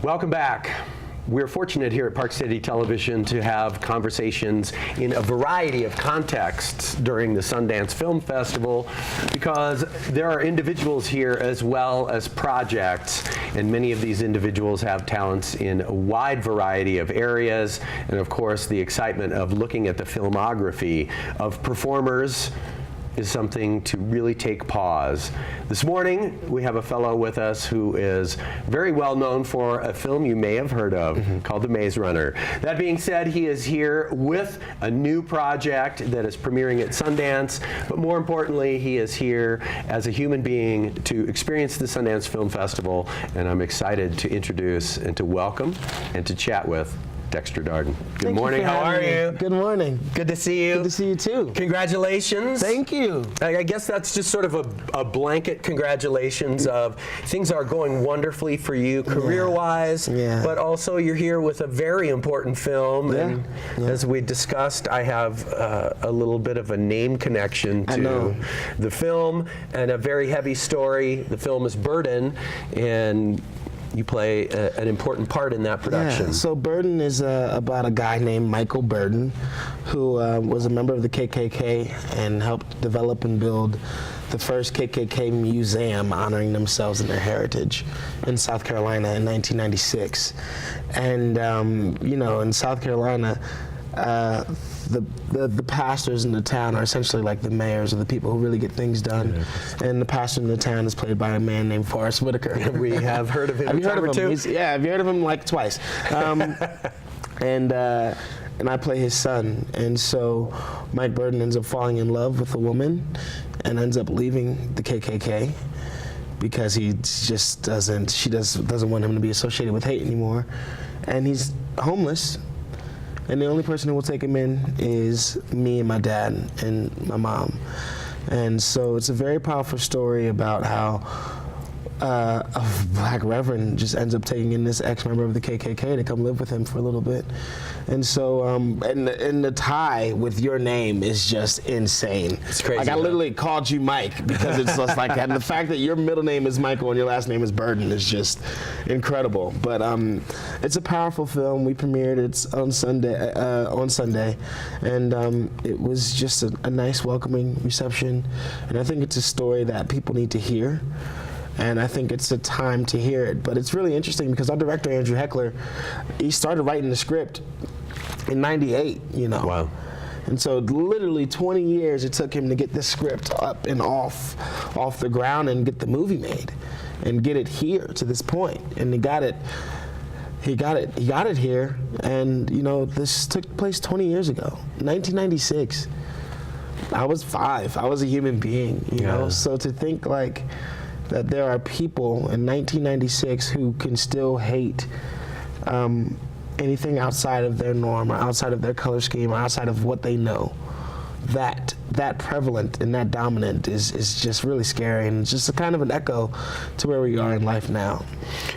Welcome back. We're fortunate here at Park City Television to have conversations in a variety of contexts during the Sundance Film Festival because there are individuals here as well as projects, and many of these individuals have talents in a wide variety of areas, and of course the excitement of looking at the filmography of performers is something to really take pause. This morning, we have a fellow with us who is very well known for a film you may have heard of called The Maze Runner. That being said, he is here with a new project that is premiering at Sundance, but more importantly, he is here as a human being to experience the Sundance Film Festival, and I'm excited to introduce and to welcome and to chat with Dexter Darden. Good morning. How are you? Good morning. Good to see you. Good to see you too. Congratulations. Thank you. I guess that's just sort of a blanket congratulations of things are going wonderfully for you career-wise, but also you're here with a very important film. And as we discussed, I have a little bit of a name connection to the film and a very heavy story. The film is Burden, and you play an important part in that production. Yeah, so Burden is about a guy named Michael Burden who was a member of the KKK and helped develop and build the first KKK museum honoring themselves and their heritage in South Carolina in 1996. And, you know, in South Carolina, the pastors in the town are essentially like the mayors or the people who really get things done. And the pastor in the town is played by a man named Forrest Whitaker. We have heard of him. Have you heard of him? Yeah, have you heard of him like twice? And I play his son. And so Mike Burden ends up falling in love with a woman and ends up leaving the KKK because he just doesn't want him to be associated with hate anymore. And he's homeless. And the only person who will take him in is me and my dad and my mom. And so it's a very powerful story about how a black reverend just ends up taking in this ex-member of the KKK to come live with him for a little bit. And so, and the tie with your name is just insane. It's crazy. Like I literally called you Mike because it's just like, and the fact that your middle name is Michael and your last name is Burden is just incredible. But it's a powerful film. We premiered it on Sunday, and it was just a nice, welcoming reception. And I think it's a story that people need to hear. And I think it's a time to hear it. But it's really interesting because our director, Andrew Heckler, he started writing the script in '98, you know. Wow. And so literally 20 years it took him to get this script up and off the ground and get the movie made and get it here to this point. And he got it here. And you know, this took place 20 years ago, 1996. I was 5. I was a human being, you know. So to think like that there are people in 1996 who can still hate anything outside of their norm or outside of their color scheme or outside of what they know. That prevalent and that dominant is just really scary, and it's just a kind of an echo to where we are in life now.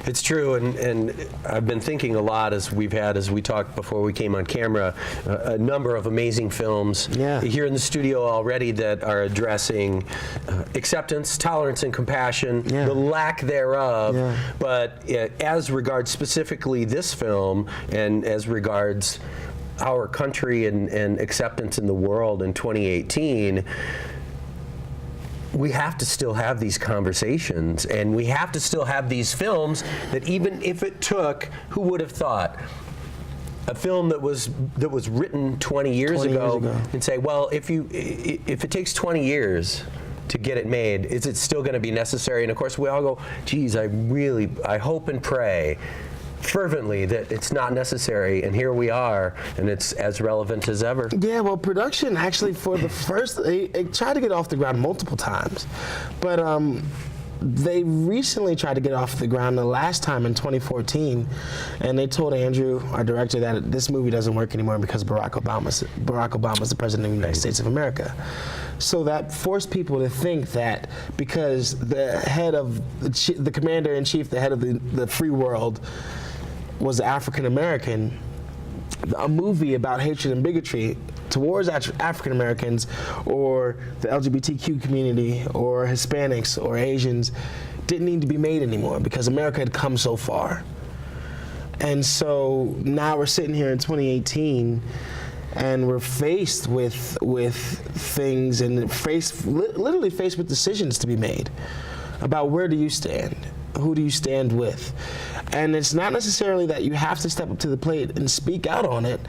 It's true, and I've been thinking a lot as we talked before we came on camera, a number of amazing films here in the studio already that are addressing acceptance, tolerance, and compassion, the lack thereof. But as regards specifically this film, and as regards our country and acceptance in the world in 2018, we have to still have these conversations, and we have to still have these films that even if it took, who would have thought, a film that was written 20 years ago, and say, well, if it takes 20 years to get it made, is it still going to be necessary? And of course we all go, geez, I hope and pray fervently that it's not necessary, and here we are, and it's as relevant as ever. Yeah, well, production actually for the first, they tried to get off the ground multiple times, but they recently tried to get off the ground the last time in 2014, and they told Andrew, our director, that this movie doesn't work anymore because Barack Obama's the president of the United States of America. So that forced people to think that because the head of the commander-in-chief, the head of the free world, was African American, a movie about hatred and bigotry towards African Americans or the LGBTQ community or Hispanics or Asians didn't need to be made anymore because America had come so far. And so now we're sitting here in 2018, and we're faced with things, and literally faced with decisions to be made about where do you stand, who do you stand with. And it's not necessarily that you have to step up to the plate and speak out on it,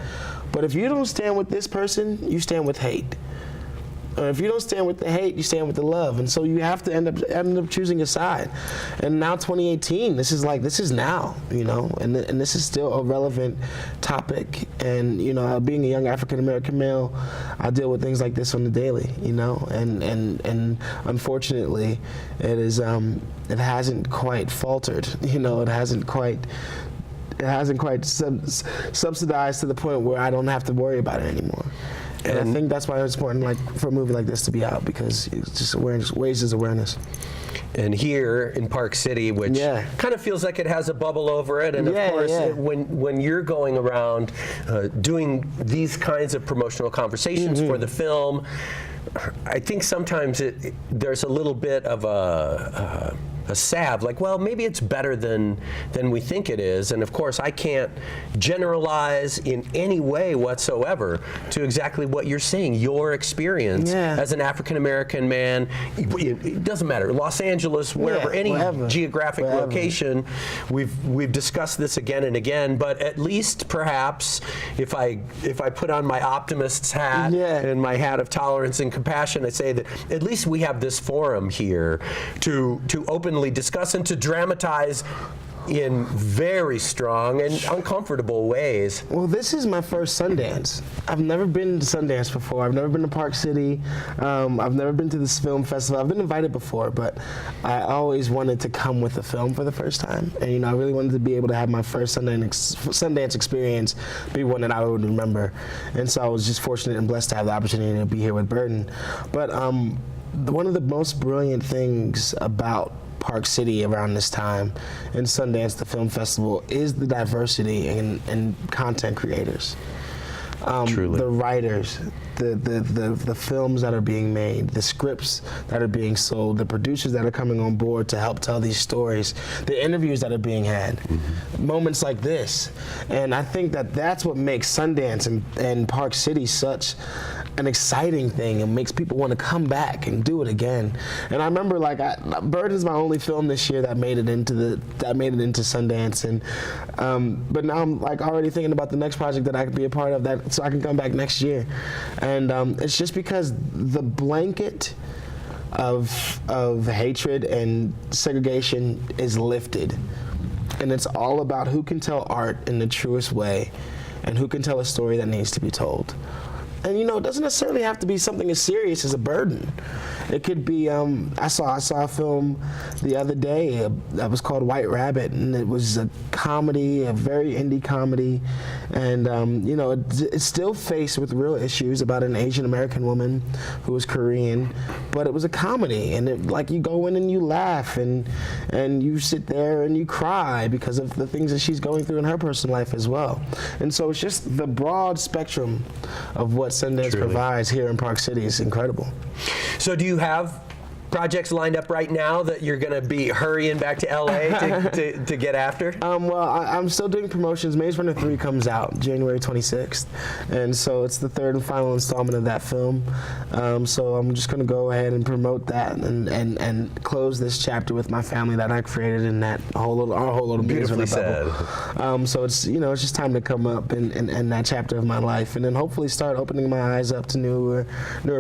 but if you don't stand with this person, you stand with hate. Or if you don't stand with the hate, you stand with the love. And so you have to end up choosing a side. And now 2018, this is now, you know, and this is still a relevant topic. And, you know, being a young African-American male, I deal with things like this on the daily, you know, and unfortunately, it hasn't quite faltered, you know, it hasn't quite subsidized to the point where I don't have to worry about it anymore. And I think that's why it's important, like, for a movie like this to be out, because it's just awareness, raises awareness. And here in Park City, which kind of feels like it has a bubble over it, and of course, when you're going around doing these kinds of promotional conversations for the film, I think sometimes there's a little bit of a salve, like, well, maybe it's better than we think it is. And of course, I can't generalize in any way whatsoever to exactly what you're seeing, your experience as an African-American man. It doesn't matter, Los Angeles, wherever, any geographic location. We've discussed this again and again, but at least perhaps if I put on my optimist's hat and my hat of tolerance and compassion, I say that at least we have this forum here to openly discuss and to dramatize in very strong and uncomfortable ways. Well, this is my first Sundance. I've never been to Sundance before. I've never been to Park City. I've never been to this film festival. I've been invited before, but I always wanted to come with a film for the first time. And, you know, I really wanted to be able to have my first Sundance experience be one that I would remember. And so I was just fortunate and blessed to have the opportunity to be here with Burden. But one of the most brilliant things about Park City around this time and Sundance, the film festival, is the diversity in content creators. Truly. The writers, the films that are being made, the scripts that are being sold, the producers that are coming on board to help tell these stories, the interviews that are being had, moments like this. And I think that that's what makes Sundance and Park City such an exciting thing and makes people want to come back and do it again. And I remember, like, Bird is my only film this year that made it into Sundance, and but now I'm, like, already thinking about the next project that I could be a part of, that so I can come back next year. And it's just because the blanket of hatred and segregation is lifted, and it's all about who can tell art in the truest way and who can tell a story that needs to be told. And, you know, it doesn't necessarily have to be something as serious as A Burden. It could be, I saw a film the other day that was called White Rabbit, and it was a comedy, a very indie comedy. And, you know, it's still faced with real issues about an Asian American woman who was Korean, but it was a comedy. And it, like, you go in and you laugh, and you sit there and you cry because of the things that she's going through in her personal life as well. And so it's just the broad spectrum of what Sundance provides here in Park City is incredible. So do you have projects lined up right now that you're going to be hurrying back to LA to get after? Well, I'm still doing promotions. Maze Runner 3 comes out January 26th, and so it's the third and final installment of that film. So I'm just going to go ahead and promote that and close this chapter with my family that I created in that our whole little Maze Runner bubble. So it's, you know, it's just time to come up in that chapter of my life, and then hopefully start opening my eyes up to newer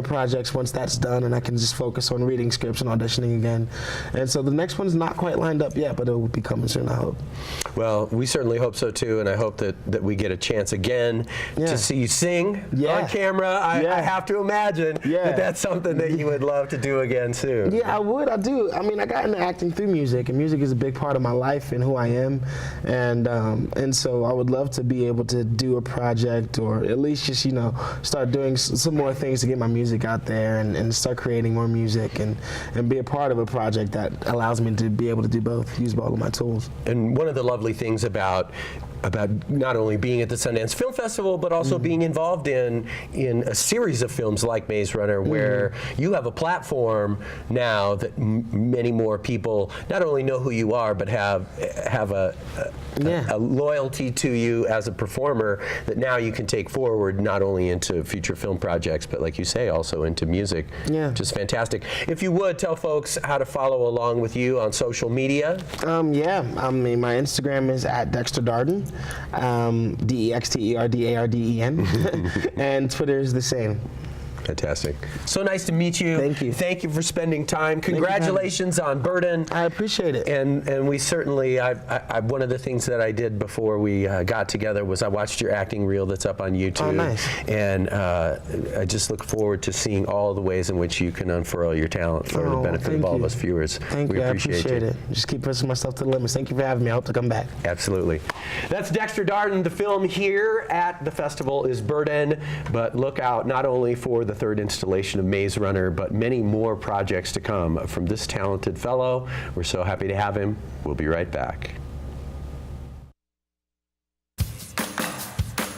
projects once that's done, and I can just focus on reading scripts and auditioning again. And so the next one's not quite lined up yet, but it will be coming soon, I hope. Well, we certainly hope so too, and I hope that we get a chance again to see you sing on camera. I have to imagine that that's something that you would love to do again soon. Yeah, I would. I do. I mean, I got into acting through music, and music is a big part of my life and who I am. And so I would love to be able to do a project, or at least just, you know, start doing some more things to get my music out there and start creating more music. And and be a part of a project that allows me to be able to do both, use all of my tools. And one of the lovely things about not only being at the Sundance Film Festival, but also being involved in a series of films like Maze Runner, where you have a platform now that many more people not only know who you are, but have a loyalty to you as a performer that now you can take forward not only into future film projects, but like you say, also into music, which is fantastic. If you would, tell folks how to follow along with you on social media. I mean, my Instagram is at Dexter Darden, DEXTERDARDEN, and Twitter is the same. Fantastic. So nice to meet you. Thank you. Thank you for spending time. Congratulations on Burden. I appreciate it. And we certainly, one of the things that I did before we got together was I watched your acting reel that's up on YouTube. Oh, nice. And I just look forward to seeing all the ways in which you can unfurl your talent for the benefit of all of us viewers. Thank you. I appreciate it. Just keep pushing myself to the limits. Thank you for having me. I hope to come back. Absolutely. That's Dexter Darden. The film here at the festival is Burden, but look out not only for the third installation of Maze Runner, but many more projects to come from this talented fellow. We're so happy to have him. We'll be right back.